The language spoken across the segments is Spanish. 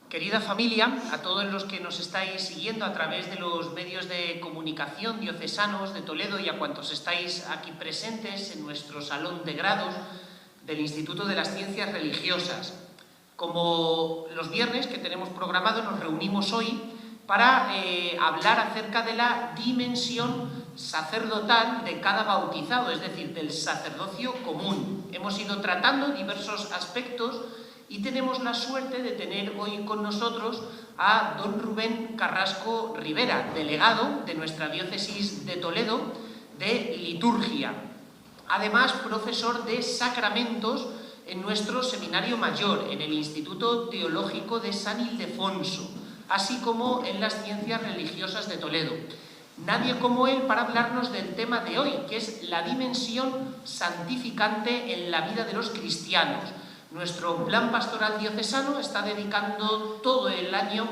Querida familia, a todos los que nos estáis siguiendo a través de los medios de comunicación diocesanos de Toledo y a cuantos estáis aquí presentes en nuestro salón de grados del Instituto de las Ciencias Religiosas. Como los viernes que tenemos programado, nos reunimos hoy para hablar acerca de la dimensión sacerdotal de cada bautizado, es decir, del sacerdocio común. Hemos ido tratando diversos aspectos y tenemos la suerte de tener hoy con nosotros a don Rubén Carrasco Rivera, delegado de nuestra diócesis de Toledo de liturgia. Además, profesor de sacramentos en nuestro seminario mayor, en el Instituto Teológico de San Ildefonso, así como en las Ciencias Religiosas de Toledo. Nadie como él para hablarnos del tema de hoy, que es la dimensión santificante en la vida de los cristianos. Nuestro plan pastoral diocesano está dedicando todo el año,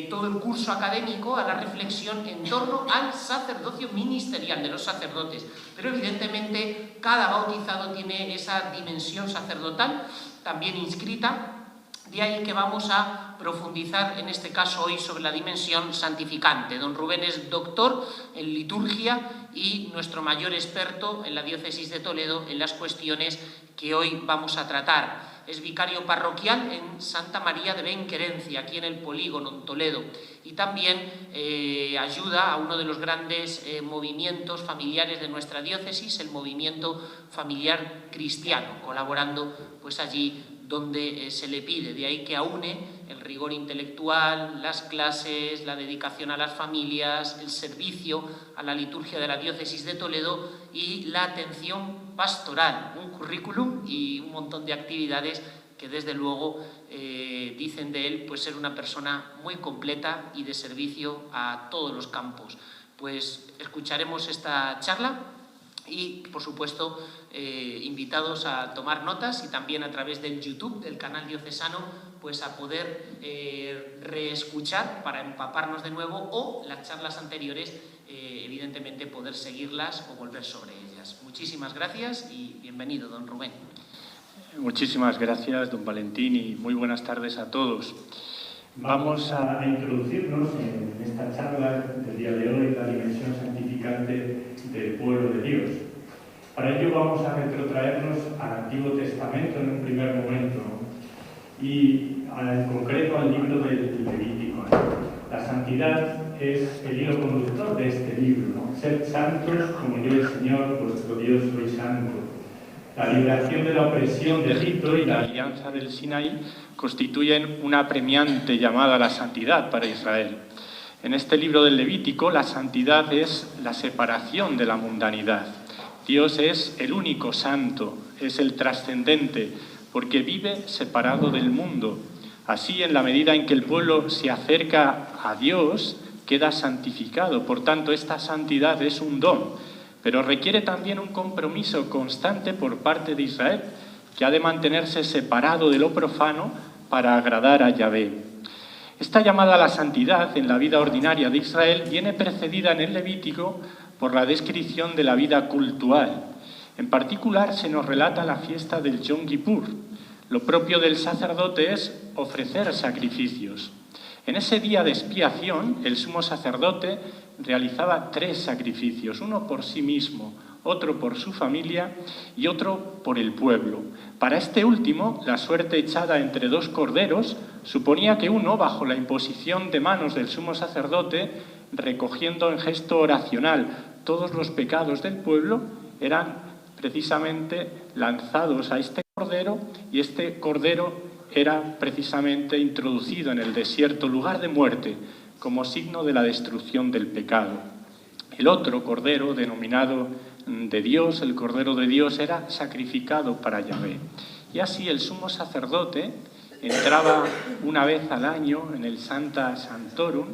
todo el curso académico a la reflexión en torno al sacerdocio ministerial de los sacerdotes. Pero evidentemente cada bautizado tiene esa dimensión sacerdotal también inscrita. De ahí que vamos a profundizar en este caso hoy sobre la dimensión santificante. Don Rubén es doctor en liturgia y nuestro mayor experto en la diócesis de Toledo en las cuestiones que hoy vamos a tratar. Es vicario parroquial en Santa María de Benquerencia, aquí en el Polígono, en Toledo. Y también ayuda a uno de los grandes movimientos familiares de nuestra diócesis, el movimiento familiar cristiano, colaborando pues allí donde se le pide. De ahí que aúne el rigor intelectual, las clases, la dedicación a las familias, el servicio a la liturgia de la diócesis de Toledo y la atención pastoral, un currículum y un montón de actividades que desde luego dicen de él pues ser una persona muy completa y de servicio a todos los campos. Pues escucharemos esta charla y, por supuesto, invitados a tomar notas y también a través del YouTube, del canal diocesano, pues a poder reescuchar para empaparnos de nuevo o las charlas anteriores, evidentemente, poder seguirlas o volver sobre ellas. Muchísimas gracias y bienvenido, don Rubén. Muchísimas gracias, don Valentín, y muy buenas tardes a todos. Vamos a introducirnos en esta charla del día de hoy, la dimensión santificante del pueblo de Dios. Para ello vamos a retrotraernos al Antiguo Testamento en un primer momento y en concreto al libro del Levítico. La santidad es el hilo conductor de este libro, ¿no? Sed santos como yo, el Señor, vuestro Dios, soy santo. La liberación de la opresión de Egipto y la alianza del Sinaí constituyen una apremiante llamada a la santidad para Israel. En este libro del Levítico, la santidad es la separación de la mundanidad. Dios es el único santo, es el trascendente, porque vive separado del mundo. Así, en la medida en que el pueblo se acerca a Dios, queda santificado. Por tanto, esta santidad es un don, pero requiere también un compromiso constante por parte de Israel, que ha de mantenerse separado de lo profano para agradar a Yahvé. Esta llamada a la santidad en la vida ordinaria de Israel viene precedida en el Levítico por la descripción de la vida cultual. En particular, se nos relata la fiesta del Yom Kippur. Lo propio del sacerdote es ofrecer sacrificios. En ese día de expiación, el sumo sacerdote realizaba 3 sacrificios, uno por sí mismo, otro por su familia y otro por el pueblo. Para este último, la suerte echada entre 2 corderos suponía que uno, bajo la imposición de manos del sumo sacerdote, recogiendo en gesto oracional todos los pecados del pueblo, eran precisamente lanzados a este cordero, y este cordero era precisamente introducido en el desierto, lugar de muerte, como signo de la destrucción del pecado. El otro cordero, denominado de Dios, el Cordero de Dios, era sacrificado para Yahvé. Y así el sumo sacerdote entraba una vez al año en el Sancta Sanctorum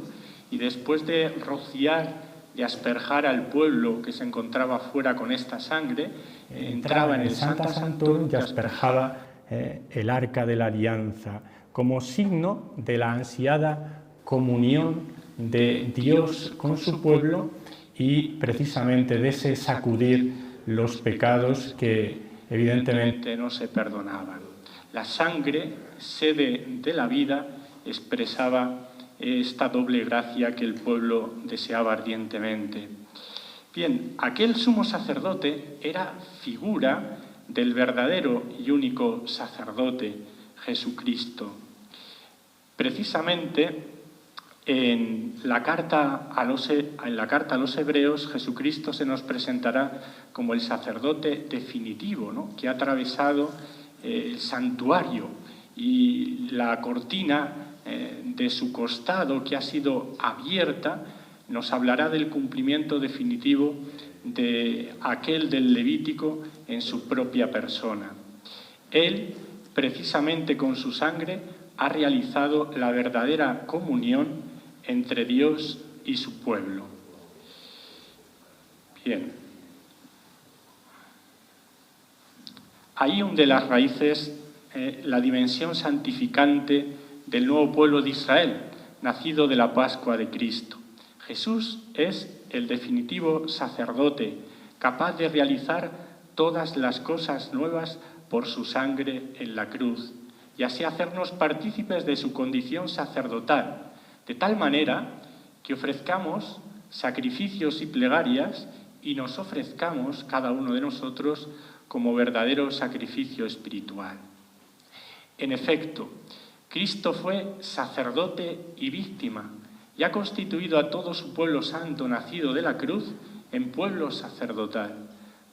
y después de rociar y asperjar al pueblo que se encontraba fuera con esta sangre, entraba en el Sancta Sanctorum y asperjaba el arca de la alianza, como signo de la ansiada comunión de Dios con su pueblo y precisamente de ese sacudir los pecados que evidentemente no se perdonaban. La sangre, sede de la vida, expresaba esta doble gracia que el pueblo deseaba ardientemente. Bien, aquel sumo sacerdote era figura del verdadero y único sacerdote, Jesucristo. Precisamente en la carta a los Hebreos, Jesucristo se nos presentará como el sacerdote definitivo, ¿no?, que ha atravesado el santuario y la cortina de su costado, que ha sido abierta, nos hablará del cumplimiento definitivo de aquel del Levítico en su propia persona. Él, precisamente con su sangre, ha realizado la verdadera comunión entre Dios y su pueblo. Bien. Ahí hunde las raíces la dimensión santificante del nuevo pueblo de Israel, nacido de la Pascua de Cristo. Jesús es el definitivo sacerdote, capaz de realizar todas las cosas nuevas por su sangre en la cruz, y así hacernos partícipes de su condición sacerdotal, de tal manera que ofrezcamos sacrificios y plegarias y nos ofrezcamos cada uno de nosotros como verdadero sacrificio espiritual. En efecto, Cristo fue sacerdote y víctima y ha constituido a todo su pueblo santo nacido de la cruz en pueblo sacerdotal,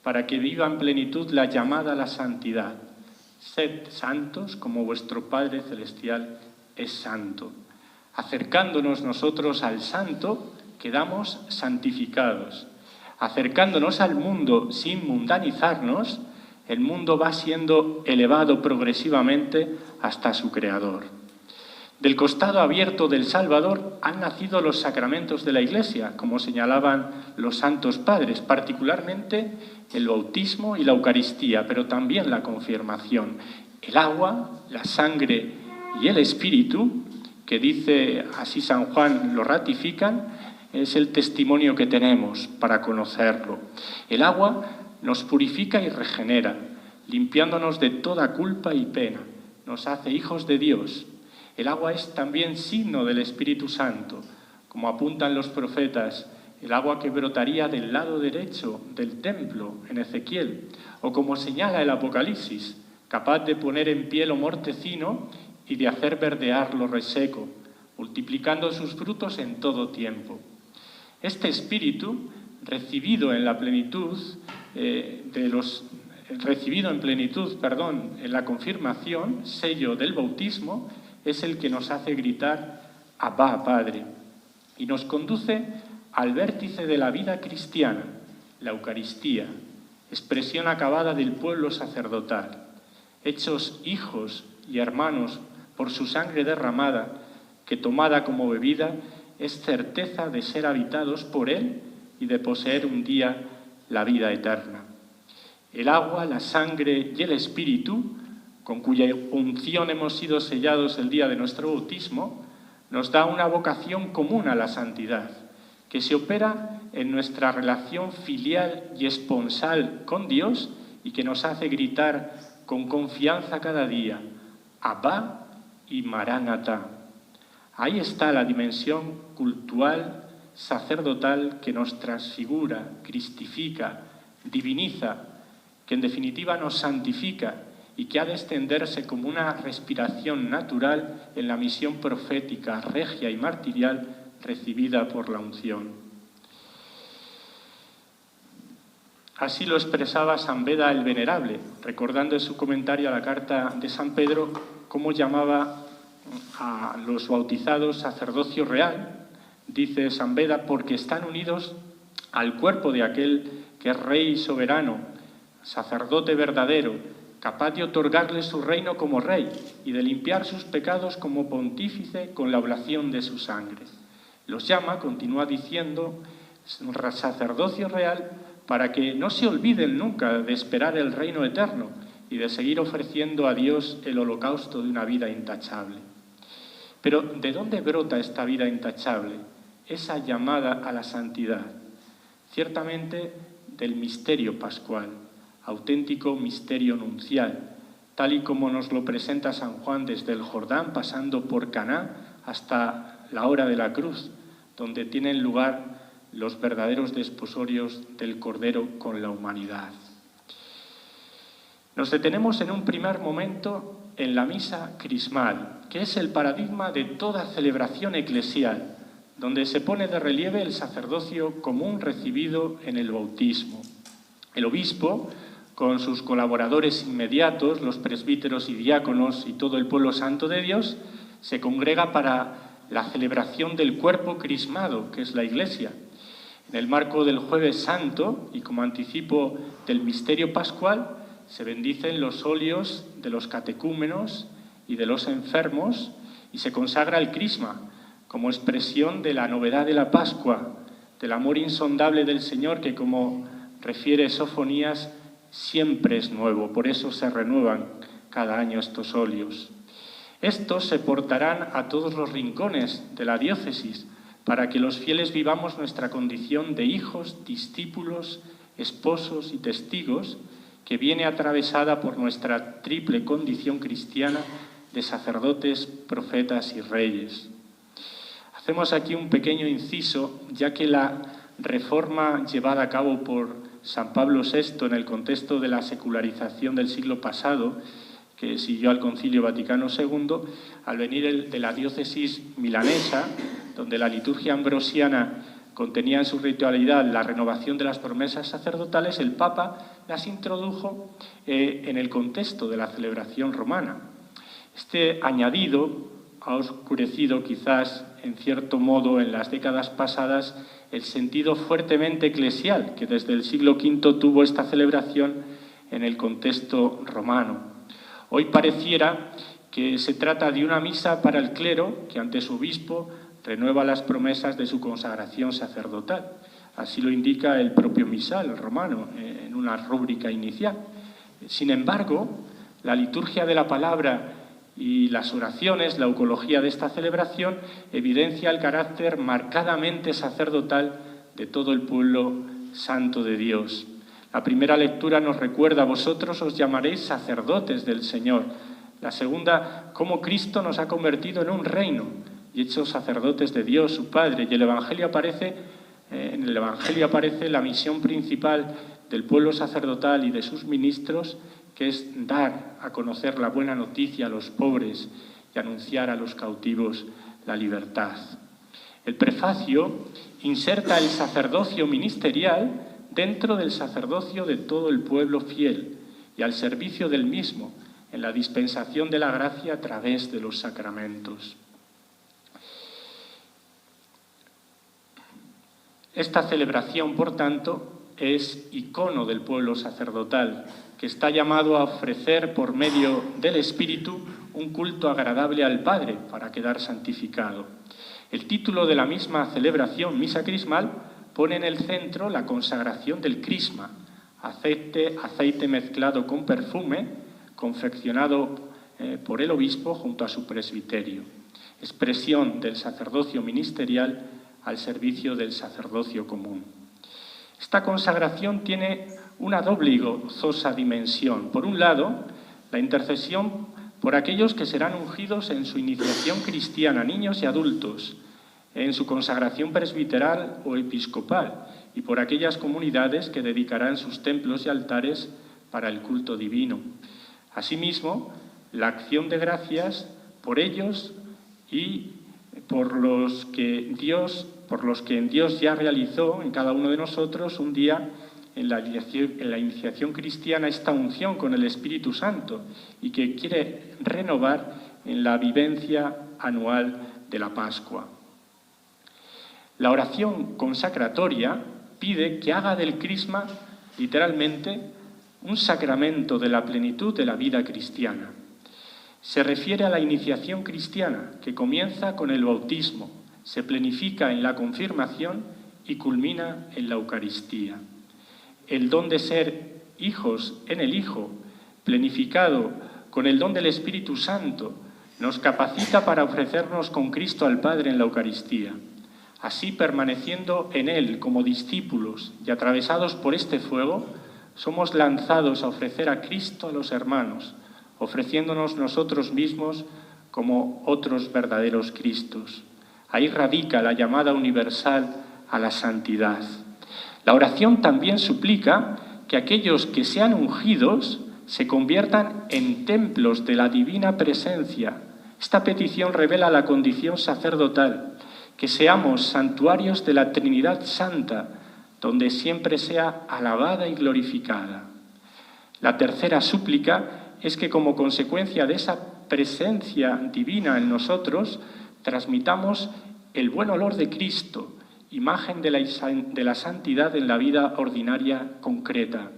para que viva en plenitud la llamada a la santidad. Sed santos como vuestro Padre Celestial es santo. Acercándonos nosotros al santo, quedamos santificados. Acercándonos al mundo sin mundanizarnos, el mundo va siendo elevado progresivamente hasta su Creador. Del costado abierto del Salvador han nacido los sacramentos de la Iglesia, como señalaban los santos padres, particularmente el bautismo y la Eucaristía, pero también la confirmación. El agua, la sangre y el Espíritu, que dice así San Juan, lo ratifican, es el testimonio que tenemos para conocerlo. El agua nos purifica y regenera, limpiándonos de toda culpa y pena. Nos hace hijos de Dios. El agua es también signo del Espíritu Santo, como apuntan los profetas, el agua que brotaría del lado derecho del templo en Ezequiel, o como señala el Apocalipsis, capaz de poner en pie lo mortecino y de hacer verdear lo reseco, multiplicando sus frutos en todo tiempo. Este Espíritu, recibido en plenitud, en la confirmación, sello del bautismo, es el que nos hace gritar Abba, Padre, y nos conduce al vértice de la vida cristiana, la Eucaristía, expresión acabada del pueblo sacerdotal, hechos hijos y hermanos por su sangre derramada, que tomada como bebida es certeza de ser habitados por Él y de poseer un día la vida eterna. El agua, la sangre y el Espíritu, con cuya unción hemos sido sellados el día de nuestro bautismo, nos da una vocación común a la santidad, que se opera en nuestra relación filial y esponsal con Dios y que nos hace gritar con confianza cada día, Abba y Maránata. Ahí está la dimensión cultural, sacerdotal, que nos transfigura, cristifica, diviniza, que en definitiva nos santifica y que ha de extenderse como una respiración natural en la misión profética, regia y martirial recibida por la unción. Así lo expresaba San Beda el Venerable, recordando en su comentario a la carta de San Pedro cómo llamaba a los bautizados sacerdocio real. Dice San Beda, porque están unidos al cuerpo de aquel que es Rey soberano, sacerdote verdadero, capaz de otorgarles su reino como rey y de limpiar sus pecados como pontífice con la oblación de su sangre. Los llama, continúa diciendo, sacerdocio real, para que no se olviden nunca de esperar el reino eterno y de seguir ofreciendo a Dios el holocausto de una vida intachable. Pero ¿de dónde brota esta vida intachable? Esa llamada a la santidad. Ciertamente del misterio pascual, auténtico misterio nuncial, tal y como nos lo presenta San Juan desde el Jordán, pasando por Caná, hasta la hora de la cruz, donde tienen lugar los verdaderos desposorios del Cordero con la humanidad. Nos detenemos en un primer momento en la misa crismal, que es el paradigma de toda celebración eclesial, donde se pone de relieve el sacerdocio común recibido en el bautismo. El obispo, con sus colaboradores inmediatos, los presbíteros y diáconos y todo el pueblo santo de Dios, se congrega para la celebración del cuerpo crismado, que es la Iglesia. En el marco del Jueves Santo, y como anticipo del misterio pascual, se bendicen los óleos de los catecúmenos y de los enfermos y se consagra el crisma como expresión de la novedad de la Pascua, del amor insondable del Señor que, como refiere Sofonías, siempre es nuevo, por eso se renuevan cada año estos óleos. Estos se portarán a todos los rincones de la diócesis para que los fieles vivamos nuestra condición de hijos, discípulos, esposos y testigos, que viene atravesada por nuestra triple condición cristiana de sacerdotes, profetas y reyes. Hacemos aquí un pequeño inciso, ya que la reforma llevada a cabo por San Pablo VI en el contexto de la secularización del siglo pasado, que siguió al Concilio Vaticano II, al venir de la diócesis milanesa, donde la liturgia ambrosiana contenía en su ritualidad la renovación de las promesas sacerdotales, el Papa las introdujo en el contexto de la celebración romana. Este añadido ha oscurecido quizás, en cierto modo, en las décadas pasadas, el sentido fuertemente eclesial que desde el siglo V tuvo esta celebración en el contexto romano. Hoy pareciera que se trata de una misa para el clero que ante su obispo renueva las promesas de su consagración sacerdotal. Así lo indica el propio misal romano en una rúbrica inicial. Sin embargo, la liturgia de la palabra y las oraciones, la eucología de esta celebración, evidencia el carácter marcadamente sacerdotal de todo el pueblo santo de Dios. La primera lectura nos recuerda: vosotros os llamaréis sacerdotes del Señor. La segunda, cómo Cristo nos ha convertido en un reino y hechos sacerdotes de Dios, su Padre. Y en el Evangelio aparece la misión principal del pueblo sacerdotal y de sus ministros, que es dar a conocer la buena noticia a los pobres y anunciar a los cautivos la libertad. El prefacio inserta el sacerdocio ministerial dentro del sacerdocio de todo el pueblo fiel y al servicio del mismo, en la dispensación de la gracia a través de los sacramentos. Esta celebración, por tanto, es icono del pueblo sacerdotal, que está llamado a ofrecer por medio del Espíritu un culto agradable al Padre para quedar santificado. El título de la misma celebración, misa crismal, pone en el centro la consagración del crisma, aceite mezclado con perfume, confeccionado por el obispo junto a su presbiterio, expresión del sacerdocio ministerial al servicio del sacerdocio común. Esta consagración tiene una doble y gozosa dimensión. Por un lado, la intercesión por aquellos que serán ungidos en su iniciación cristiana, niños y adultos, en su consagración presbiteral o episcopal, y por aquellas comunidades que dedicarán sus templos y altares para el culto divino. Asimismo, la acción de gracias por ellos y por los que en Dios ya realizó en cada uno de nosotros un día en la iniciación cristiana esta unción con el Espíritu Santo y que quiere renovar en la vivencia anual de la Pascua. La oración consacratoria pide que haga del crisma, literalmente, un sacramento de la plenitud de la vida cristiana. Se refiere a la iniciación cristiana, que comienza con el bautismo, se plenifica en la confirmación y culmina en la Eucaristía. El don de ser hijos en el Hijo, plenificado con el don del Espíritu Santo, nos capacita para ofrecernos con Cristo al Padre en la Eucaristía. Así, permaneciendo en Él como discípulos y atravesados por este fuego, somos lanzados a ofrecer a Cristo a los hermanos, ofreciéndonos nosotros mismos como otros verdaderos Cristos. Ahí radica la llamada universal a la santidad. La oración también suplica que aquellos que sean ungidos se conviertan en templos de la divina presencia. Esta petición revela la condición sacerdotal, que seamos santuarios de la Trinidad Santa, donde siempre sea alabada y glorificada. La tercera súplica es que como consecuencia de esa presencia divina en nosotros, transmitamos el buen olor de Cristo, imagen de la santidad en la vida ordinaria concreta.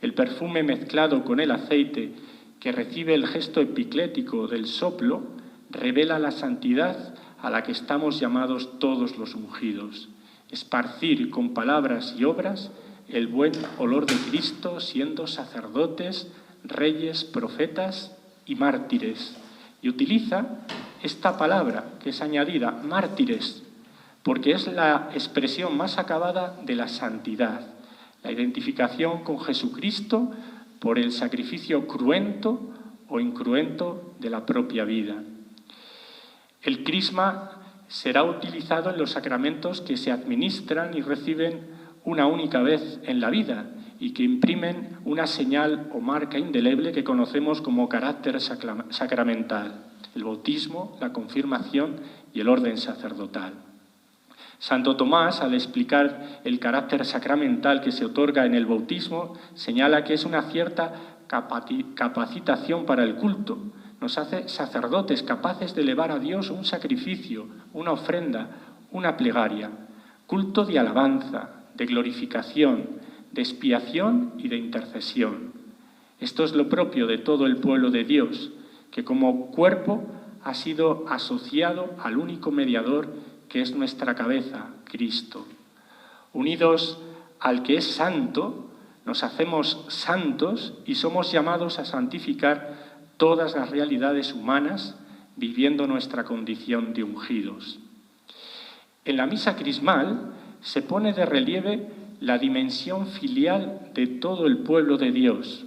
El perfume mezclado con el aceite que recibe el gesto epiclético del soplo revela la santidad a la que estamos llamados todos los ungidos. Esparcir con palabras y obras el buen olor de Cristo, siendo sacerdotes, reyes, profetas y mártires. Y utiliza esta palabra que es añadida, mártires, porque es la expresión más acabada de la santidad, la identificación con Jesucristo por el sacrificio cruento o incruento de la propia vida. El crisma será utilizado en los sacramentos que se administran y reciben una única vez en la vida y que imprimen una señal o marca indeleble que conocemos como carácter sacramental: el bautismo, la confirmación y el orden sacerdotal. Santo Tomás, al explicar el carácter sacramental que se otorga en el bautismo, señala que es una cierta capacitación para el culto. Nos hace sacerdotes capaces de elevar a Dios un sacrificio, una ofrenda, una plegaria, culto de alabanza, de glorificación, de expiación y de intercesión. Esto es lo propio de todo el pueblo de Dios, que como cuerpo ha sido asociado al único mediador que es nuestra cabeza, Cristo. Unidos al que es santo, nos hacemos santos y somos llamados a santificar todas las realidades humanas, viviendo nuestra condición de ungidos. En la misa crismal se pone de relieve la dimensión filial de todo el pueblo de Dios.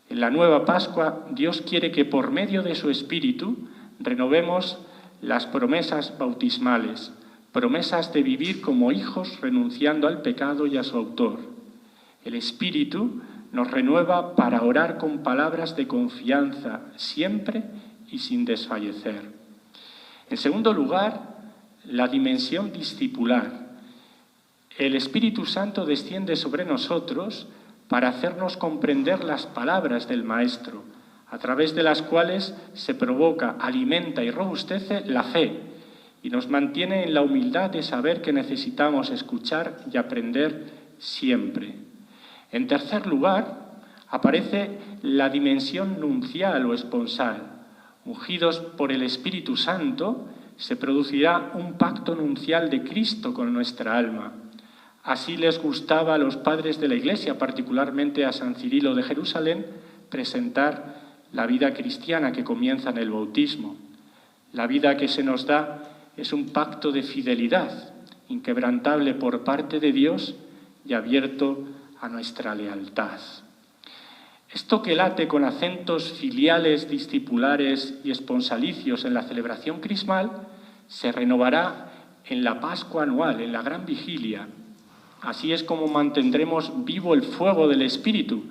En la nueva Pascua, Dios quiere que por medio de su Espíritu renovemos las promesas bautismales, promesas de vivir como hijos renunciando al pecado y a su autor. El Espíritu nos renueva para orar con palabras de confianza siempre y sin desfallecer. En segundo lugar, la dimensión discipular. El Espíritu Santo desciende sobre nosotros para hacernos comprender las palabras del Maestro, a través de las cuales se provoca, alimenta y robustece la fe y nos mantiene en la humildad de saber que necesitamos escuchar y aprender siempre. En tercer lugar, aparece la dimensión nuncial o esponsal. Ungidos por el Espíritu Santo, se producirá un pacto nuncial de Cristo con nuestra alma. Así les gustaba a los padres de la Iglesia, particularmente a San Cirilo de Jerusalén, presentar la vida cristiana que comienza en el bautismo. La vida que se nos da es un pacto de fidelidad, inquebrantable por parte de Dios y abierto a nuestra lealtad. Esto que late con acentos filiales, discipulares y esponsalicios en la celebración crismal se renovará en la Pascua anual, en la Gran Vigilia. Así es como mantendremos vivo el fuego del Espíritu,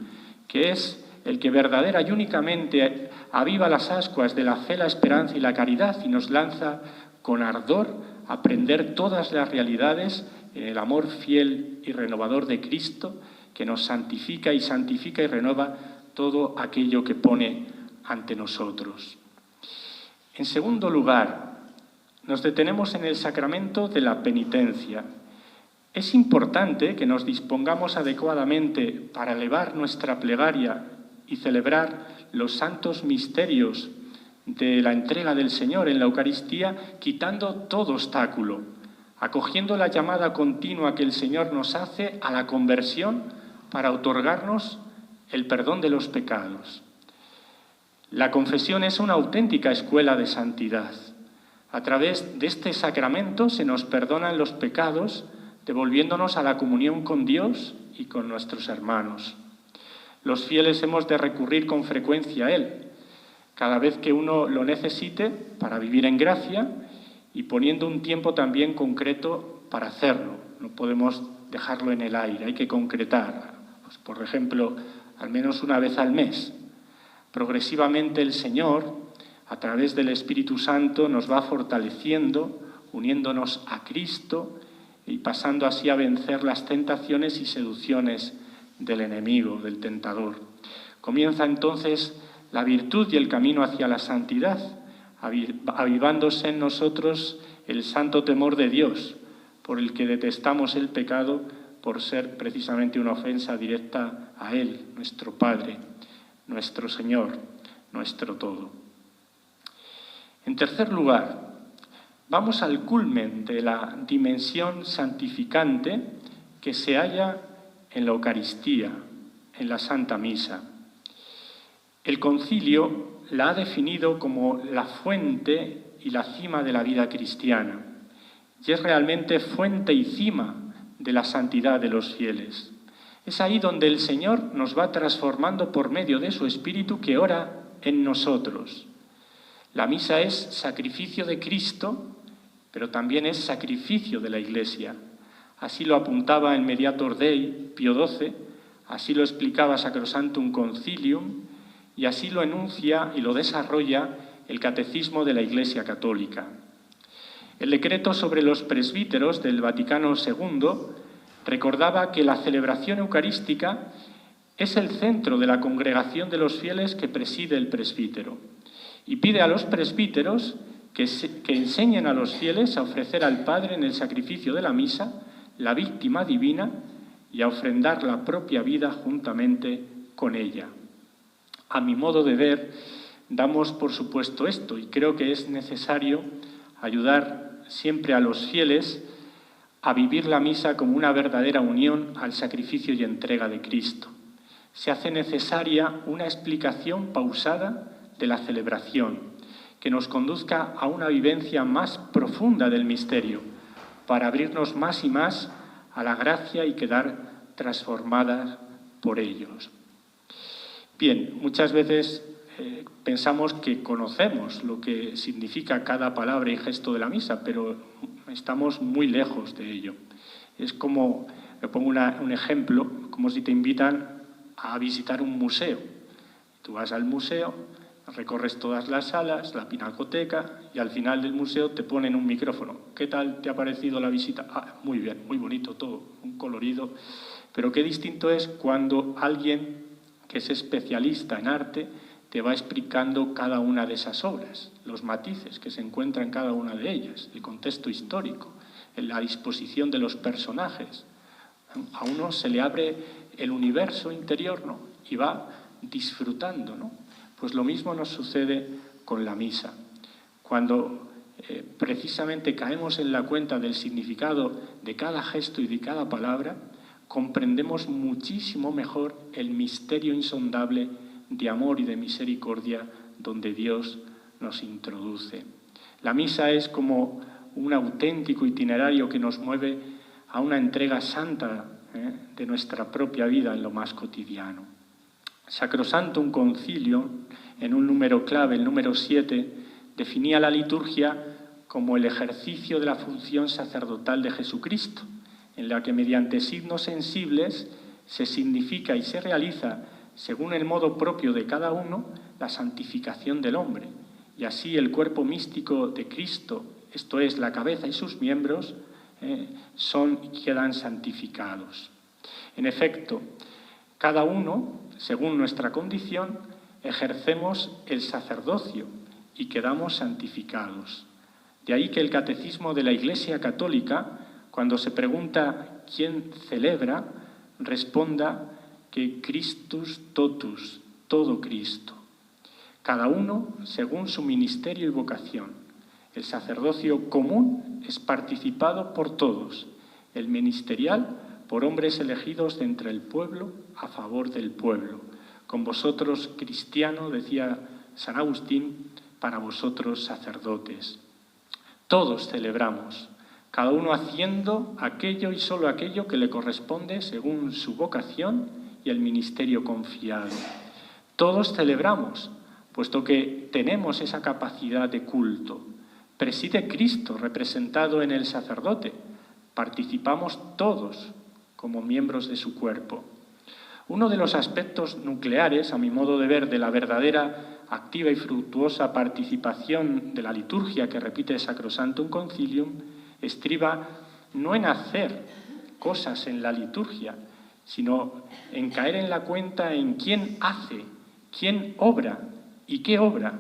que es el que verdadera y únicamente aviva las ascuas de la fe, la esperanza y la caridad y nos lanza con ardor a aprender todas las realidades en el amor fiel y renovador de Cristo, que nos santifica y renueva todo aquello que pone ante nosotros. En segundo lugar, nos detenemos en el sacramento de la penitencia. Es importante que nos dispongamos adecuadamente para elevar nuestra plegaria y celebrar los santos misterios de la entrega del Señor en la Eucaristía, quitando todo obstáculo, acogiendo la llamada continua que el Señor nos hace a la conversión para otorgarnos el perdón de los pecados. La confesión es una auténtica escuela de santidad. A través de este sacramento se nos perdonan los pecados, devolviéndonos a la comunión con Dios y con nuestros hermanos. Los fieles hemos de recurrir con frecuencia a Él. cada vez que uno lo necesite para vivir en gracia y poniendo un tiempo también concreto para hacerlo. No podemos dejarlo en el aire, hay que concretar. Pues, por ejemplo, al menos una vez al mes. Progresivamente el Señor, a través del Espíritu Santo, nos va fortaleciendo, uniéndonos a Cristo y pasando así a vencer las tentaciones y seducciones del enemigo, del tentador. Comienza entonces la virtud y el camino hacia la santidad, avivándose en nosotros el santo temor de Dios, por el que detestamos el pecado por ser precisamente una ofensa directa a Él, nuestro Padre, nuestro Señor, nuestro todo. En tercer lugar, vamos al culmen de la dimensión santificante que se halla en la Eucaristía, en la Santa Misa. El Concilio la ha definido como la fuente y la cima de la vida cristiana, y es realmente fuente y cima de la santidad de los fieles. Es ahí donde el Señor nos va transformando por medio de su Espíritu que ora en nosotros. La misa es sacrificio de Cristo, pero también es sacrificio de la Iglesia. Así lo apuntaba en Mediator Dei Pío XII, así lo explicaba Sacrosanctum Concilium y así lo enuncia y lo desarrolla el Catecismo de la Iglesia Católica. El decreto sobre los presbíteros del Vaticano II recordaba que la celebración eucarística es el centro de la congregación de los fieles que preside el presbítero y pide a los presbíteros que enseñen a los fieles a ofrecer al Padre en el sacrificio de la misa la víctima divina y a ofrendar la propia vida juntamente con ella. A mi modo de ver, damos por supuesto esto y creo que es necesario ayudar siempre a los fieles a vivir la misa como una verdadera unión al sacrificio y entrega de Cristo. Se hace necesaria una explicación pausada de la celebración, que nos conduzca a una vivencia más profunda del misterio, para abrirnos más y más a la gracia y quedar transformadas por ellos. Bien, muchas veces pensamos que conocemos lo que significa cada palabra y gesto de la misa, pero estamos muy lejos de ello. Es como, le pongo un ejemplo, como si te invitan a visitar un museo. Tú vas al museo, recorres todas las salas, la pinacoteca, y al final del museo te ponen un micrófono. ¿Qué tal te ha parecido la visita? Ah, muy bien, muy bonito todo, un colorido. Pero qué distinto es cuando alguien que es especialista en arte te va explicando cada una de esas obras, los matices que se encuentran en cada una de ellas, el contexto histórico, la disposición de los personajes. A uno se le abre el universo interior, ¿no? Y va disfrutando, ¿no? Pues lo mismo nos sucede con la misa. Cuando precisamente caemos en la cuenta del significado de cada gesto y de cada palabra, comprendemos muchísimo mejor el misterio insondable de amor y de misericordia donde Dios nos introduce. La misa es como un auténtico itinerario que nos mueve a una entrega santa de nuestra propia vida en lo más cotidiano. Sacrosanctum Concilium, en un número clave, el número 7, definía la liturgia como el ejercicio de la función sacerdotal de Jesucristo, en la que mediante signos sensibles se significa y se realiza, según el modo propio de cada uno, la santificación del hombre. Y así el cuerpo místico de Cristo, esto es, la cabeza y sus miembros, quedan santificados. En efecto, cada uno, según nuestra condición, ejercemos el sacerdocio y quedamos santificados. De ahí que el Catecismo de la Iglesia Católica, cuando se pregunta quién celebra, responda que Christus totus, todo Cristo. Cada uno según su ministerio y vocación. El sacerdocio común es participado por todos, el ministerial por hombres elegidos de entre el pueblo a favor del pueblo. Con vosotros, cristiano, decía San Agustín, para vosotros, sacerdotes. Todos celebramos, cada uno haciendo aquello y solo aquello que le corresponde según su vocación y el ministerio confiado. Todos celebramos, puesto que tenemos esa capacidad de culto. Preside Cristo representado en el sacerdote. Participamos todos como miembros de su cuerpo. Uno de los aspectos nucleares, a mi modo de ver, de la verdadera, activa y fructuosa participación de la liturgia que repite Sacrosanctum Concilium estriba no en hacer cosas en la liturgia, sino en caer en la cuenta en quién hace, quién obra y qué obra.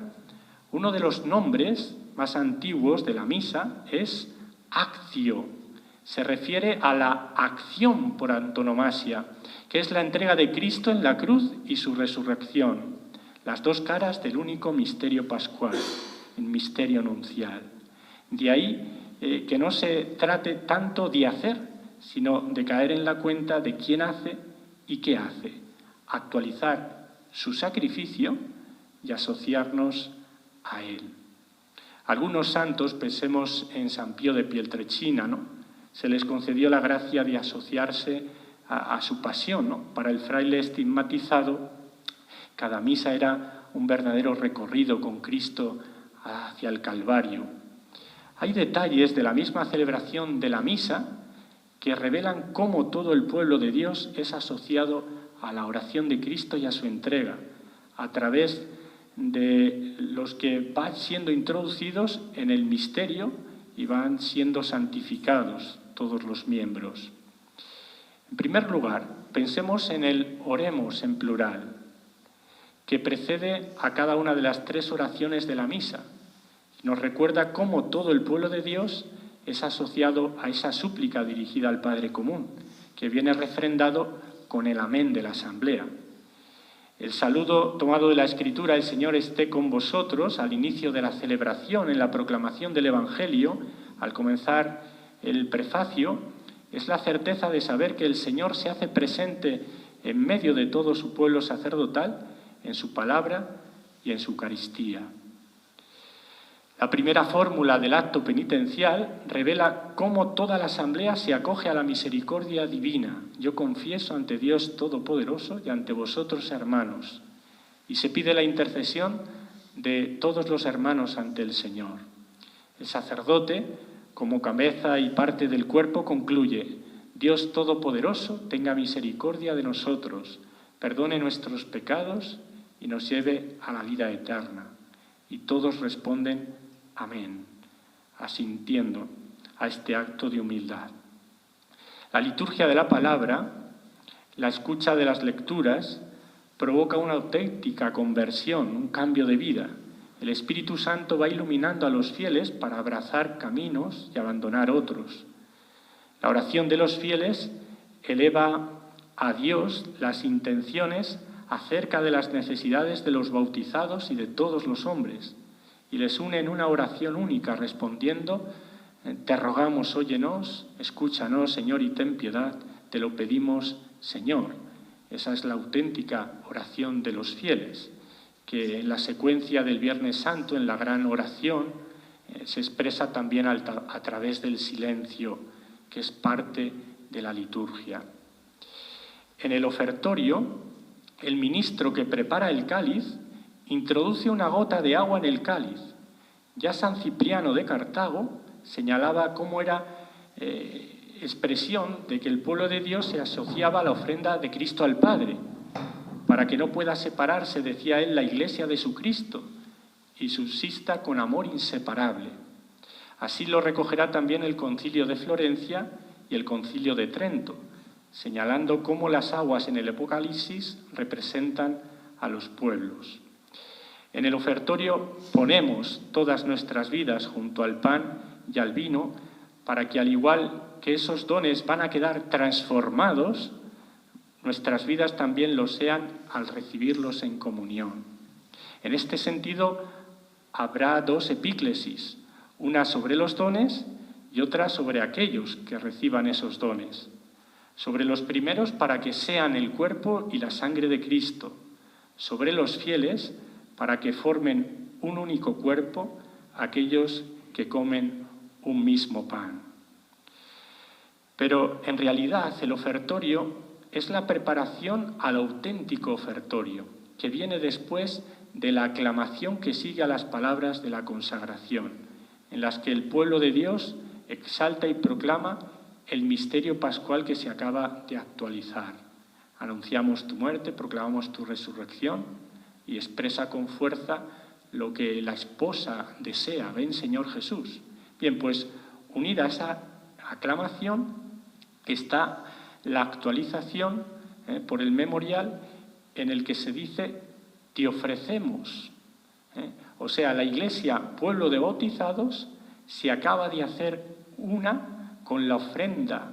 Uno de los nombres más antiguos de la misa es actio. Se refiere a la acción por antonomasia, que es la entrega de Cristo en la cruz y su resurrección, las dos caras del único misterio pascual, el misterio nuncial. De ahí que no se trate tanto de hacer, sino de caer en la cuenta de quién hace y qué hace, actualizar su sacrificio y asociarnos a él. Algunos santos, pensemos en San Pío de Pietrelcina, ¿no? Se les concedió la gracia de asociarse a su pasión, ¿no? Para el fraile estigmatizado, cada misa era un verdadero recorrido con Cristo hacia el Calvario. Hay detalles de la misma celebración de la misa que revelan cómo todo el pueblo de Dios es asociado a la oración de Cristo y a su entrega, a través de los que van siendo introducidos en el misterio y van siendo santificados todos los miembros. En primer lugar, pensemos en el oremos en plural, que precede a cada una de las tres oraciones de la misa. Nos recuerda cómo todo el pueblo de Dios es asociado a esa súplica dirigida al Padre Común, que viene refrendado con el amén de la asamblea. El saludo tomado de la Escritura, el Señor esté con vosotros, al inicio de la celebración, en la proclamación del Evangelio, al comenzar el prefacio, es la certeza de saber que el Señor se hace presente en medio de todo su pueblo sacerdotal, en su palabra y en su Eucaristía. La primera fórmula del acto penitencial revela cómo toda la asamblea se acoge a la misericordia divina. Yo confieso ante Dios Todopoderoso y ante vosotros, hermanos. Y se pide la intercesión de todos los hermanos ante el Señor. El sacerdote, como cabeza y parte del cuerpo, concluye: Dios Todopoderoso tenga misericordia de nosotros, perdone nuestros pecados y nos lleve a la vida eterna. Y todos responden: amén, asintiendo a este acto de humildad. La liturgia de la palabra, la escucha de las lecturas, provoca una auténtica conversión, un cambio de vida. El Espíritu Santo va iluminando a los fieles para abrazar caminos y abandonar otros. La oración de los fieles eleva a Dios las intenciones acerca de las necesidades de los bautizados y de todos los hombres, y les une en una oración única, respondiendo: te rogamos, óyenos, escúchanos, Señor, y ten piedad, te lo pedimos, Señor. Esa es la auténtica oración de los fieles, que en la secuencia del Viernes Santo, en la gran oración, se expresa también a través del silencio, que es parte de la liturgia. En el ofertorio, el ministro que prepara el cáliz introduce una gota de agua en el cáliz. Ya San Cipriano de Cartago señalaba cómo era expresión de que el pueblo de Dios se asociaba a la ofrenda de Cristo al Padre, para que no pueda separarse, decía él, la Iglesia de su Cristo y subsista con amor inseparable. Así lo recogerá también el Concilio de Florencia y el Concilio de Trento, señalando cómo las aguas en el Apocalipsis representan a los pueblos. En el ofertorio ponemos todas nuestras vidas junto al pan y al vino para que, al igual que esos dones van a quedar transformados, nuestras vidas también lo sean al recibirlos en comunión. En este sentido, habrá dos epíclesis, una sobre los dones y otra sobre aquellos que reciban esos dones. Sobre los primeros, para que sean el cuerpo y la sangre de Cristo. Sobre los fieles, para que formen un único cuerpo aquellos que comen un mismo pan. Pero en realidad el ofertorio es la preparación al auténtico ofertorio, que viene después de la aclamación que sigue a las palabras de la consagración, en las que el pueblo de Dios exalta y proclama el misterio pascual que se acaba de actualizar. Anunciamos tu muerte, proclamamos tu resurrección y expresa con fuerza lo que la esposa desea. Ven, Señor Jesús. Bien, pues unida a esa aclamación está la actualización por el memorial en el que se dice te ofrecemos. O sea, la Iglesia, pueblo de bautizados, se acaba de hacer una con la ofrenda.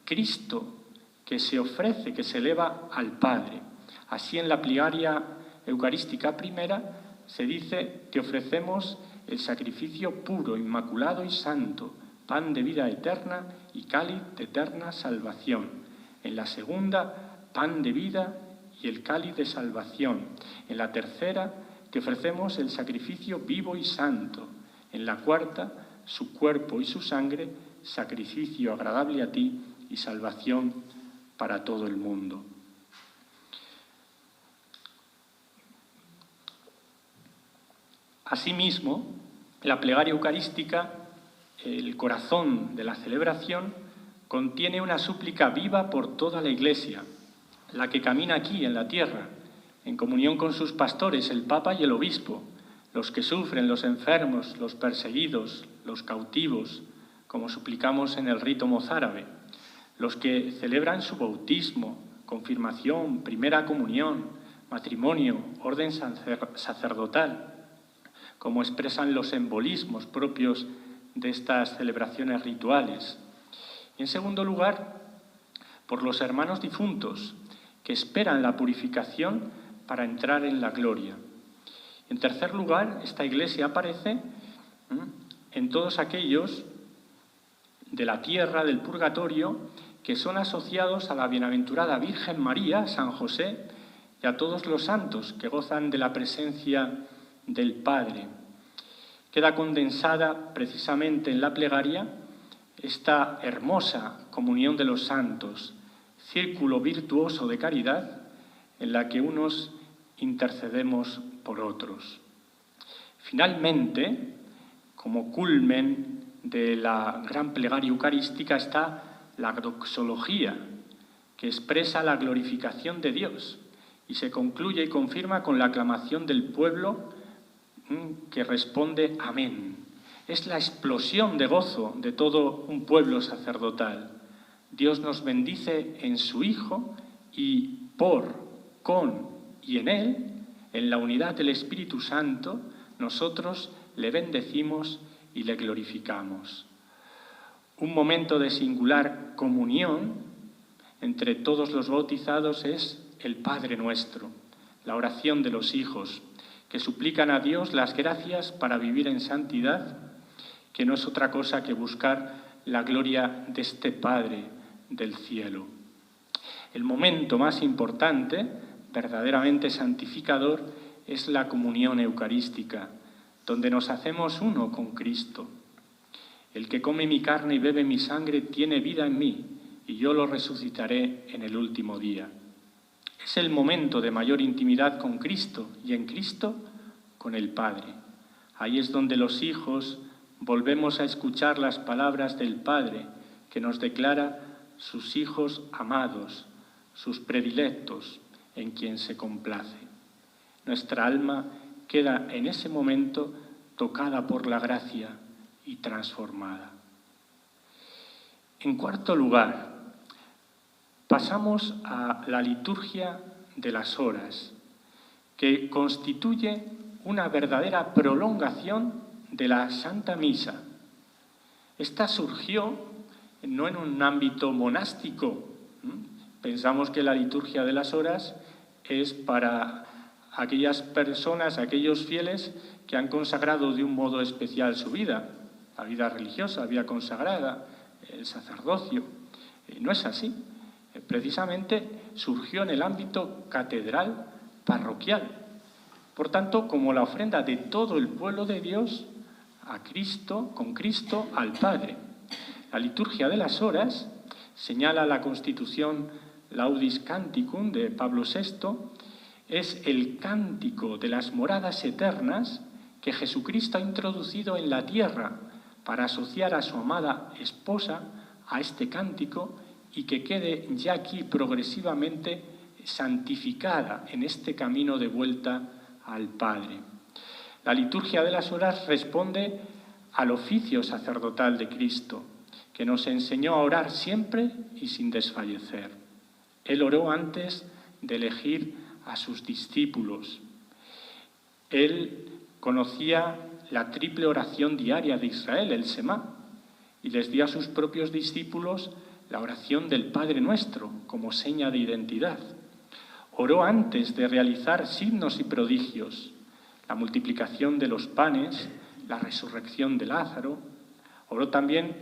Cristo que se ofrece, que se eleva al Padre. Así en la plegaria eucarística primera se dice te ofrecemos el sacrificio puro, inmaculado y santo, pan de vida eterna y cáliz de eterna salvación. En la segunda, pan de vida y el cáliz de salvación. En la tercera, te ofrecemos el sacrificio vivo y santo. En la cuarta, su cuerpo y su sangre, sacrificio agradable a ti y salvación para todo el mundo. Asimismo, la plegaria eucarística, el corazón de la celebración, contiene una súplica viva por toda la Iglesia, la que camina aquí en la tierra, en comunión con sus pastores, el Papa y el Obispo, los que sufren, los enfermos, los perseguidos, los cautivos, como suplicamos en el rito mozárabe, los que celebran su bautismo, confirmación, primera comunión, matrimonio, orden sacerdotal, como expresan los embolismos propios de estas celebraciones rituales. Y en segundo lugar, por los hermanos difuntos, que esperan la purificación para entrar en la gloria. En tercer lugar, esta Iglesia aparece en todos aquellos de la tierra, del purgatorio, que son asociados a la bienaventurada Virgen María, San José, y a todos los santos que gozan de la presencia del Padre. Queda condensada precisamente en la plegaria esta hermosa comunión de los santos, círculo virtuoso de caridad en la que unos intercedemos por otros. Finalmente, como culmen de la gran plegaria eucarística está la doxología, que expresa la glorificación de Dios y se concluye y confirma con la aclamación del pueblo que responde amén. Es la explosión de gozo de todo un pueblo sacerdotal. Dios nos bendice en su Hijo y por, con y en Él, en la unidad del Espíritu Santo, nosotros le bendecimos y le glorificamos. Un momento de singular comunión entre todos los bautizados es el Padre Nuestro, la oración de los hijos, que suplican a Dios las gracias para vivir en santidad, que no es otra cosa que buscar la gloria de este Padre del cielo. El momento más importante, verdaderamente santificador, es la comunión eucarística, donde nos hacemos uno con Cristo. El que come mi carne y bebe mi sangre tiene vida en mí, y yo lo resucitaré en el último día. Es el momento de mayor intimidad con Cristo y en Cristo con el Padre. Ahí es donde los hijos volvemos a escuchar las palabras del Padre, que nos declara sus hijos amados, sus predilectos, en quien se complace. Nuestra alma queda en ese momento tocada por la gracia y transformada. En cuarto lugar, pasamos a la liturgia de las horas, que constituye una verdadera prolongación de la Santa Misa. Esta surgió no en un ámbito monástico. Pensamos que la liturgia de las horas es para aquellas personas, aquellos fieles que han consagrado de un modo especial su vida, la vida religiosa, la vida consagrada, el sacerdocio. No es así. Precisamente surgió en el ámbito catedral parroquial. Por tanto, como la ofrenda de todo el pueblo de Dios a Cristo, con Cristo al Padre. La liturgia de las horas señala la Constitución Laudis Canticum de Pablo VI, es el cántico de las moradas eternas que Jesucristo ha introducido en la tierra para asociar a su amada esposa a este cántico y que quede ya aquí progresivamente santificada en este camino de vuelta al Padre. La liturgia de las horas responde al oficio sacerdotal de Cristo, que nos enseñó a orar siempre y sin desfallecer. Él oró antes de elegir a sus discípulos. Él conocía la triple oración diaria de Israel, el Semá, y les dio a sus propios discípulos la oración del Padre Nuestro como seña de identidad. Oró antes de realizar signos y prodigios, la multiplicación de los panes, la resurrección de Lázaro. Oró también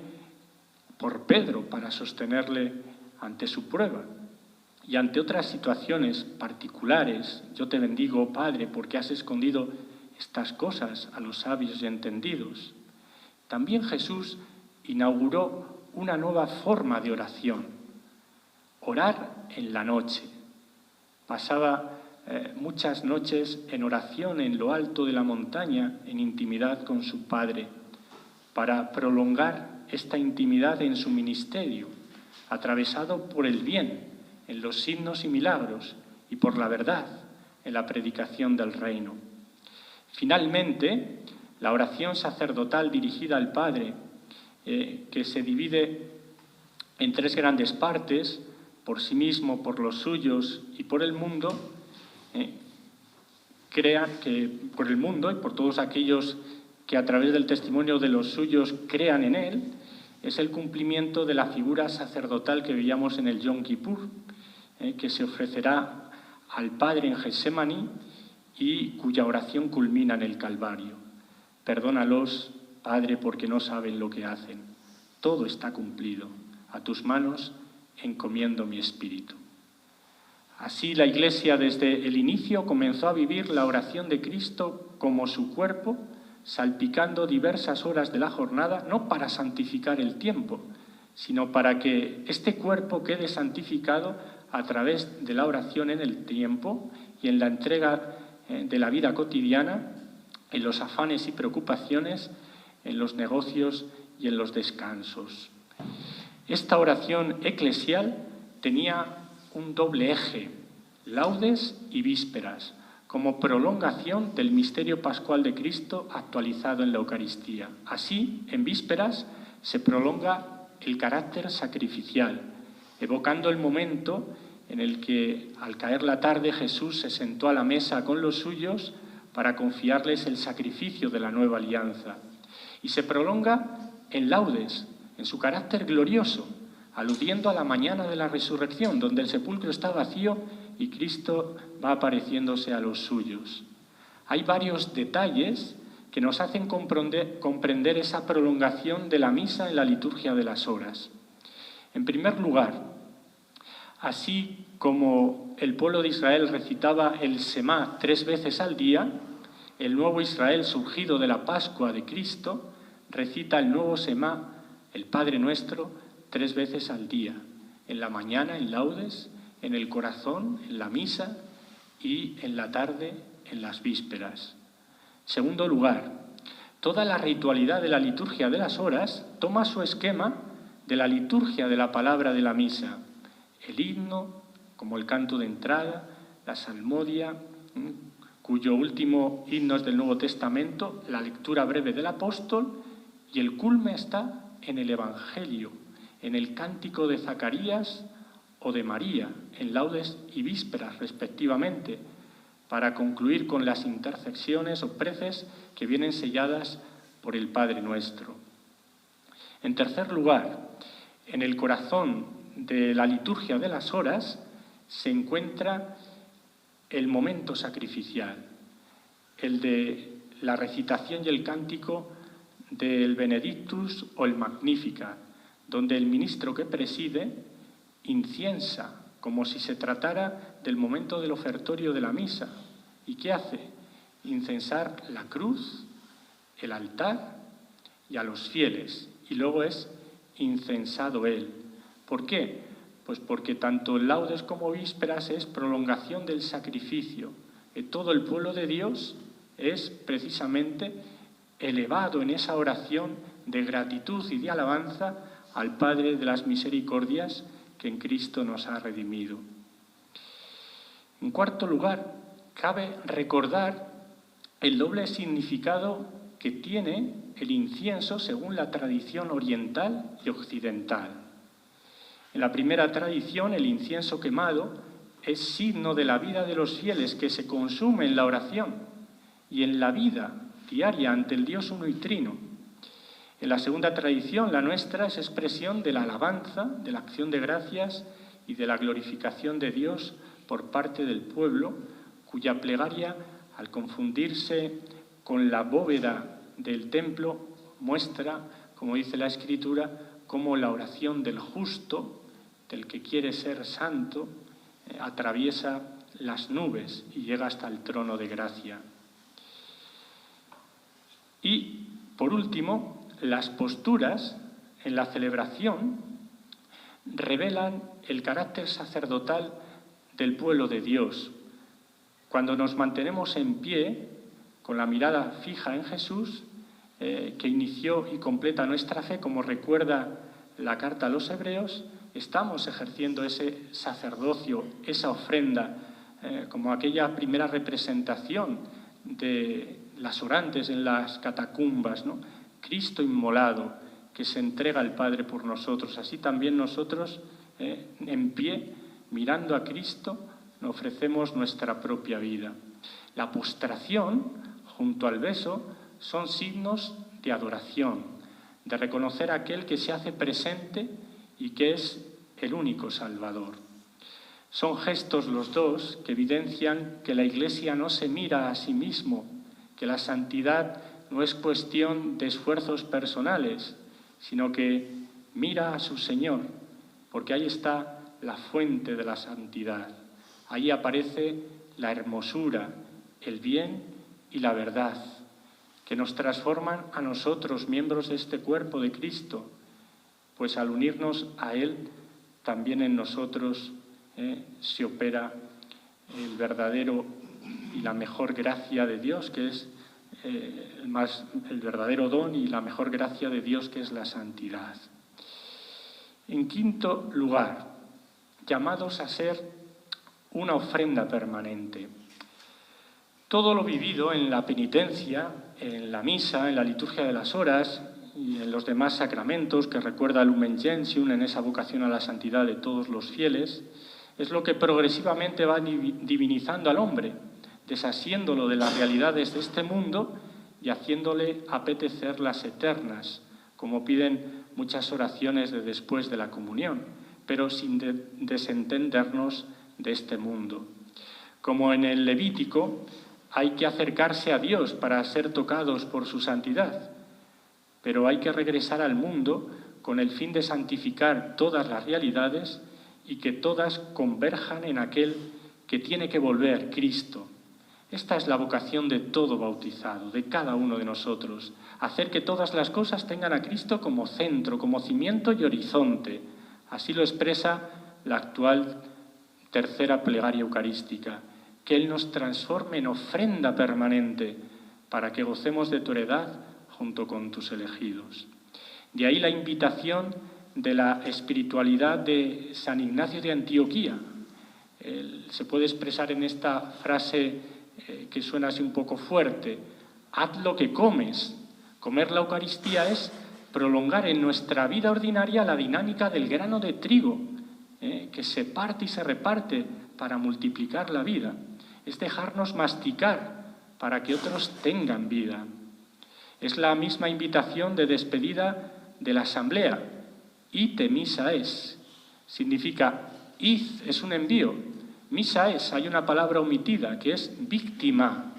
por Pedro para sostenerle ante su prueba. Y ante otras situaciones particulares, yo te bendigo, Padre, porque has escondido estas cosas a los sabios y entendidos. También Jesús inauguró una nueva forma de oración, orar en la noche. Pasaba muchas noches en oración en lo alto de la montaña, en intimidad con su Padre, para prolongar esta intimidad en su ministerio, atravesado por el bien, en los signos y milagros, y por la verdad, en la predicación del reino. Finalmente, la oración sacerdotal dirigida al Padre, que se divide en tres grandes partes, por sí mismo, por los suyos y por el mundo, por el mundo y por todos aquellos que a través del testimonio de los suyos crean en él, es el cumplimiento de la figura sacerdotal que veíamos en el Yom Kippur, que se ofrecerá al Padre en Getsemaní y cuya oración culmina en el Calvario. Perdónalos, Padre, porque no saben lo que hacen. Todo está cumplido. A tus manos encomiendo mi espíritu. Así la Iglesia desde el inicio comenzó a vivir la oración de Cristo como su cuerpo, salpicando diversas horas de la jornada, no para santificar el tiempo, sino para que este cuerpo quede santificado a través de la oración en el tiempo y en la entrega de la vida cotidiana, en los afanes y preocupaciones, en los negocios y en los descansos. Esta oración eclesial tenía un doble eje, laudes y vísperas, como prolongación del misterio pascual de Cristo actualizado en la Eucaristía. Así, en vísperas, se prolonga el carácter sacrificial, evocando el momento en el que, al caer la tarde, Jesús se sentó a la mesa con los suyos para confiarles el sacrificio de la nueva alianza. Y se prolonga en laudes, en su carácter glorioso, aludiendo a la mañana de la resurrección, donde el sepulcro está vacío y Cristo va apareciéndose a los suyos. Hay varios detalles que nos hacen comprender esa prolongación de la misa en la liturgia de las horas. En primer lugar, así como el pueblo de Israel recitaba el Semá 3 veces al día, el nuevo Israel surgido de la Pascua de Cristo recita el nuevo Semá, el Padre Nuestro, 3 veces al día, en la mañana en laudes, en el corazón, en la misa y en la tarde en las vísperas. Segundo lugar, toda la ritualidad de la liturgia de las horas toma su esquema de la liturgia de la palabra de la misa. El himno, como el canto de entrada, la salmodia, cuyo último himno es del Nuevo Testamento, la lectura breve del apóstol, y el culmen está en el Evangelio, en el cántico de Zacarías o de María, en laudes y vísperas respectivamente, para concluir con las intercesiones o preces que vienen selladas por el Padre Nuestro. En tercer lugar, en el corazón de la liturgia de las horas se encuentra el momento sacrificial, el de la recitación y el cántico del Benedictus o el Magnificat, donde el ministro que preside inciensa, como si se tratara del momento del ofertorio de la misa. ¿Y qué hace? Incensar la cruz, el altar y a los fieles. Y luego es incensado él. ¿Por qué? Pues porque tanto laudes como vísperas es prolongación del sacrificio, que todo el pueblo de Dios es precisamente elevado en esa oración de gratitud y de alabanza al Padre de las misericordias que en Cristo nos ha redimido. En cuarto lugar, cabe recordar el doble significado que tiene el incienso según la tradición oriental y occidental. En la primera tradición, el incienso quemado es signo de la vida de los fieles que se consume en la oración y en la vida diaria ante el Dios uno y trino. En la segunda tradición, la nuestra, es expresión de la alabanza, de la acción de gracias y de la glorificación de Dios por parte del pueblo, cuya plegaria, al confundirse con la bóveda del templo, muestra, como dice la Escritura, cómo la oración del justo, del que quiere ser santo, atraviesa las nubes y llega hasta el trono de gracia. Y, por último, las posturas en la celebración revelan el carácter sacerdotal del pueblo de Dios. Cuando nos mantenemos en pie, con la mirada fija en Jesús, que inició y completa nuestra fe, como recuerda la carta a los Hebreos, estamos ejerciendo ese sacerdocio, esa ofrenda, como aquella primera representación de las orantes en las catacumbas, ¿no? Cristo inmolado, que se entrega al Padre por nosotros. Así también nosotros, en pie, mirando a Cristo, nos ofrecemos nuestra propia vida. La postración, junto al beso, son signos de adoración, de reconocer a aquel que se hace presente y que es el único Salvador. Son gestos los dos que evidencian que la Iglesia no se mira a sí mismo, que la santidad no es cuestión de esfuerzos personales, sino que mira a su Señor, porque ahí está la fuente de la santidad. Ahí aparece la hermosura, el bien y la verdad, que nos transforman a nosotros, miembros de este cuerpo de Cristo, pues al unirnos a Él, también en nosotros se opera el verdadero y la mejor gracia de Dios, que es el verdadero don y la mejor gracia de Dios, que es la santidad. En quinto lugar, llamados a ser una ofrenda permanente. Todo lo vivido en la penitencia, en la misa, en la liturgia de las horas y en los demás sacramentos que recuerda el Lumen Gentium, en esa vocación a la santidad de todos los fieles, es lo que progresivamente va divinizando al hombre, desasiéndolo de las realidades de este mundo y haciéndole apetecer las eternas, como piden muchas oraciones de después de la comunión, pero sin desentendernos de este mundo. Como en el Levítico, hay que acercarse a Dios para ser tocados por su santidad, pero hay que regresar al mundo con el fin de santificar todas las realidades y que todas converjan en aquel que tiene que volver, Cristo. Esta es la vocación de todo bautizado, de cada uno de nosotros, hacer que todas las cosas tengan a Cristo como centro, como cimiento y horizonte. Así lo expresa la actual tercera plegaria eucarística, que Él nos transforme en ofrenda permanente para que gocemos de tu heredad junto con tus elegidos. De ahí la invitación de la espiritualidad de San Ignacio de Antioquía. Se puede expresar en esta frase que suena así un poco fuerte: haz lo que comes. Comer la Eucaristía es prolongar en nuestra vida ordinaria la dinámica del grano de trigo, que se parte y se reparte para multiplicar la vida. Es dejarnos masticar para que otros tengan vida. Es la misma invitación de despedida de la asamblea. Ite misa es. Significa id, es un envío. Misa es, hay una palabra omitida que es víctima.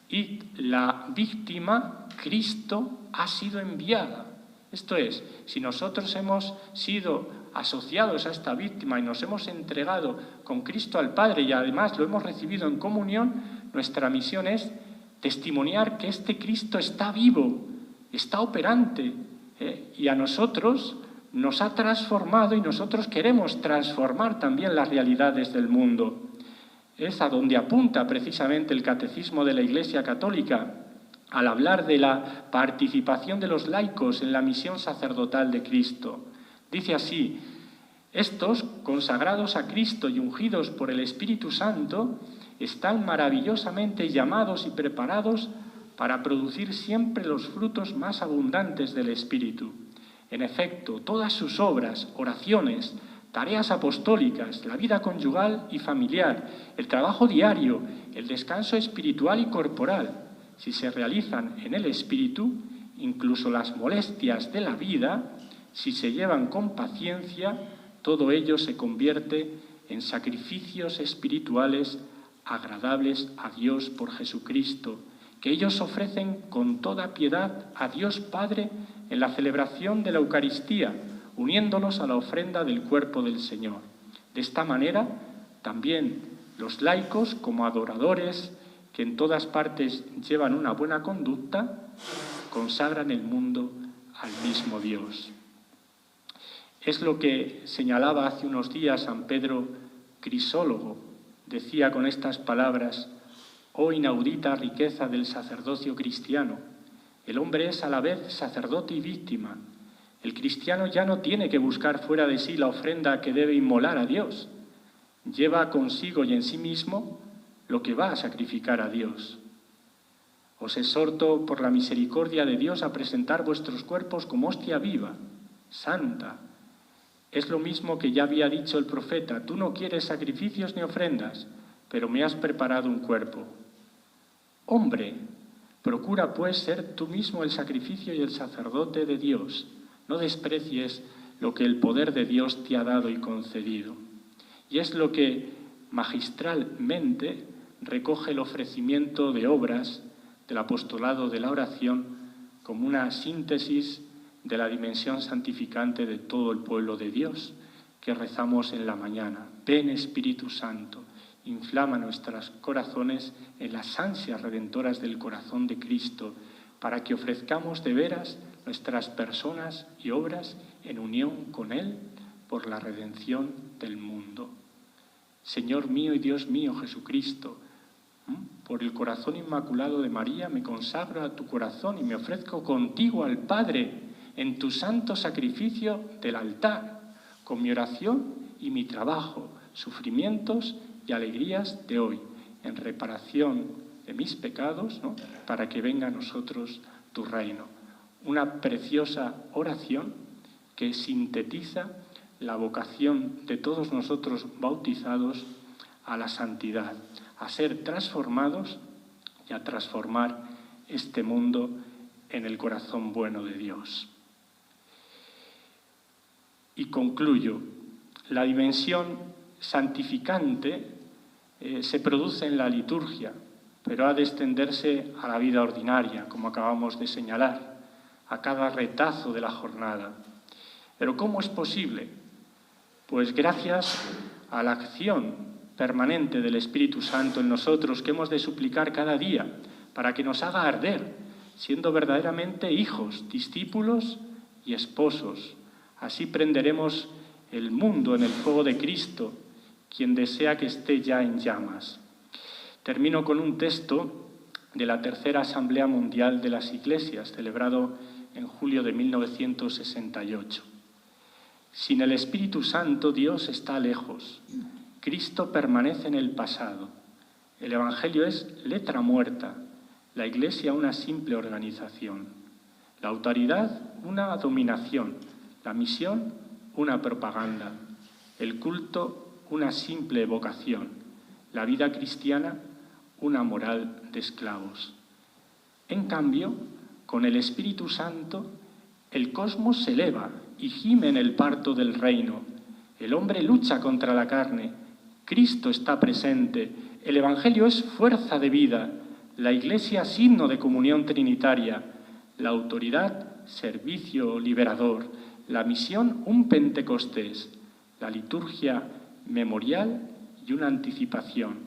Y la víctima, Cristo, ha sido enviada. Esto es, si nosotros hemos sido asociados a esta víctima y nos hemos entregado con Cristo al Padre y además lo hemos recibido en comunión, nuestra misión es testimoniar que este Cristo está vivo, está operante, y a nosotros, nos ha transformado y nosotros queremos transformar también las realidades del mundo. Es a donde apunta precisamente el Catecismo de la Iglesia Católica al hablar de la participación de los laicos en la misión sacerdotal de Cristo. Dice así: estos, consagrados a Cristo y ungidos por el Espíritu Santo, están maravillosamente llamados y preparados para producir siempre los frutos más abundantes del Espíritu. En efecto, todas sus obras, oraciones, tareas apostólicas, la vida conyugal y familiar, el trabajo diario, el descanso espiritual y corporal, si se realizan en el Espíritu, incluso las molestias de la vida, si se llevan con paciencia, todo ello se convierte en sacrificios espirituales agradables a Dios por Jesucristo, que ellos ofrecen con toda piedad a Dios Padre en la celebración de la Eucaristía, uniéndolos a la ofrenda del cuerpo del Señor. De esta manera, también los laicos, como adoradores, que en todas partes llevan una buena conducta, consagran el mundo al mismo Dios. Es lo que señalaba hace unos días San Pedro Crisólogo. Decía con estas palabras: «Oh inaudita riqueza del sacerdocio cristiano, el hombre es a la vez sacerdote y víctima. El cristiano ya no tiene que buscar fuera de sí la ofrenda que debe inmolar a Dios. Lleva consigo y en sí mismo lo que va a sacrificar a Dios. Os exhorto por la misericordia de Dios a presentar vuestros cuerpos como hostia viva, santa. Es lo mismo que ya había dicho el profeta: tú no quieres sacrificios ni ofrendas, pero me has preparado un cuerpo. Hombre, procura pues ser tú mismo el sacrificio y el sacerdote de Dios. No desprecies lo que el poder de Dios te ha dado y concedido». Y es lo que magistralmente recoge el ofrecimiento de obras del apostolado de la oración como una síntesis de la dimensión santificante de todo el pueblo de Dios que rezamos en la mañana. Ven, Espíritu Santo, inflama nuestros corazones en las ansias redentoras del corazón de Cristo, para que ofrezcamos de veras nuestras personas y obras en unión con Él por la redención del mundo. Señor mío y Dios mío Jesucristo, por el corazón inmaculado de María me consagro a tu corazón y me ofrezco contigo al Padre en tu santo sacrificio del altar, con mi oración y mi trabajo, sufrimientos y alegrías de hoy, en reparación de mis pecados, ¿no?, para que venga a nosotros tu reino. Una preciosa oración que sintetiza la vocación de todos nosotros bautizados a la santidad, a ser transformados y a transformar este mundo en el corazón bueno de Dios. Y concluyo, la dimensión santificante se produce en la liturgia, pero ha de extenderse a la vida ordinaria, como acabamos de señalar, a cada retazo de la jornada. ¿Pero cómo es posible? Pues gracias a la acción permanente del Espíritu Santo en nosotros, que hemos de suplicar cada día para que nos haga arder, siendo verdaderamente hijos, discípulos y esposos. Así prenderemos el mundo en el fuego de Cristo, quien desea que esté ya en llamas. Termino con un texto de la Tercera Asamblea Mundial de las Iglesias, celebrado en julio de 1968. Sin el Espíritu Santo, Dios está lejos. Cristo permanece en el pasado. El Evangelio es letra muerta, la Iglesia una simple organización, la autoridad una dominación, la misión una propaganda, el culto una simple evocación, la vida cristiana una moral de esclavos. En cambio, con el Espíritu Santo, el cosmos se eleva y gime en el parto del reino. El hombre lucha contra la carne. Cristo está presente. El Evangelio es fuerza de vida. La Iglesia, signo de comunión trinitaria. La autoridad, servicio liberador. La misión, un Pentecostés. La liturgia, memorial y una anticipación.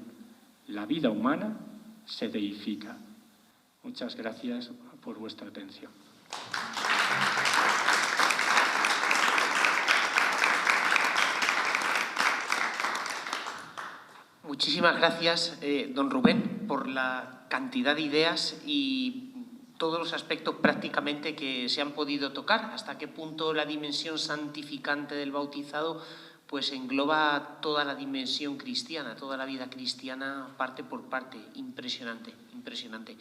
La vida humana se deifica. Muchas gracias por vuestra atención. Muchísimas gracias, don Rubén, por la cantidad de ideas y todos los aspectos prácticamente que se han podido tocar. Hasta qué punto la dimensión santificante del bautizado pues engloba toda la dimensión cristiana, toda la vida cristiana parte por parte. Impresionante, impresionante.